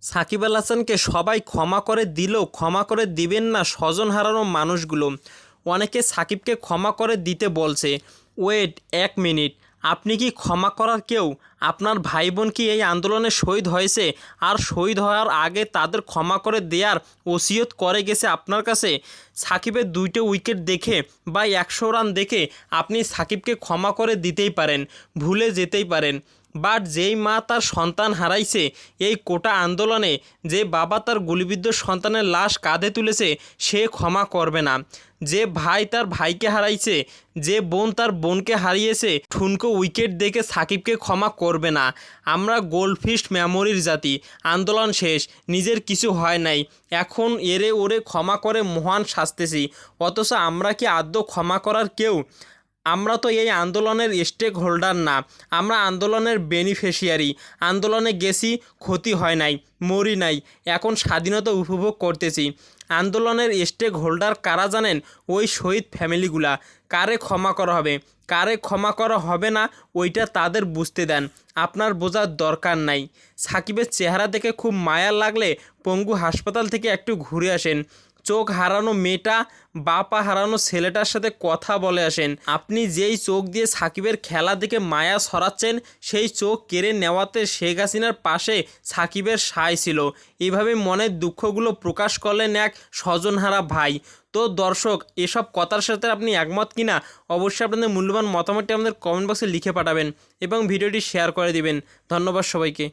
সাকিব আল হাসানকে সবাই ক্ষমা করে দিলেও ক্ষমা করে দিবেন না স্বজন হারানো মানুষগুলো। অনেকে সাকিবকে ক্ষমা করে দিতে বলছে। ওয়েট 1 মিনিট, আপনি কি ক্ষমা করার কেউ? আপনার ভাই বোন কি এই আন্দোলনে শহীদ হয়েছে আর শহীদ হওয়ার আগে তাদের ক্ষমা করে দেওয়ার ওসিয়ত করে গেছে আপনার কাছে? সাকিবের 2টা উইকেট দেখে বা 100 রান দেখে আপনি সাকিবকে ক্ষমা করে দিতেই পারেন, ভুলে যেতেই পারেন। বাট যেই মা তার সন্তান হারাইছে এই কোটা আন্দোলনে, যে বাবা তার গুলিবিদ্ধ সন্তানের লাশ কাঁধে তুলেছে, সে ক্ষমা করবে না। যে ভাই তার ভাইকে হারাইছে, যে বোন তার বোনকে হারিয়েছে, ঠুনকো উইকেট দেখে সাকিবকে ক্ষমা করবে না। আমরা গোল্ডফিশ মেমোরির জাতি। আন্দোলন শেষ, নিজের কিছু হয় নাই, এখন এরে ওরে ক্ষমা করে মহান শাস্তেছি। অথচ আমরা কি আদৌ ক্ষমা করার কেউ? আমরা তো এই আন্দোলনের স্টেক হোল্ডার না, আমরা আন্দোলনের বেনিফিশিয়ারি। আন্দোলনে গেছি, ক্ষতি হয় নাই, মরি নাই, এখন স্বাধীনতা উপভোগ করতেছি। আন্দোলনের স্টেক হোল্ডার কারা জানেন? ওই শহীদ ফ্যামিলিগুলা। কারে ক্ষমা করা হবে, কারে ক্ষমা করা হবে না, ওইটা তাদের বুঝতে দেন, আপনার বোঝার দরকার নাই। সাকিবের চেহারা দেখে খুব মায়া লাগলে পঙ্গু হাসপাতাল থেকে একটু ঘুরে আসেন। চোখ হারানো মেয়েটা বা পা হারানো ছেলেটার সাথে কথা বলে আসেন। আপনি যেই চোখ দিয়ে সাকিবের খেলা দেখে মায়া ছড়াচ্ছেন, সেই চোখ কেড়ে নেওয়াতে শেখ হাসিনার পাশে সাকিবের সায় ছিল। এইভাবে মনের দুঃখগুলো প্রকাশ করলেন এক স্বজনহারা ভাই। তো দর্শক, এসব কথার সাথে আপনি একমত কিনা অবশ্যই আপনাদের মূল্যবান মতামতটি আমাদের কমেন্ট বক্সে লিখে পাঠাবেন এবং ভিডিওটি শেয়ার করে দিবেন। ধন্যবাদ সবাইকে।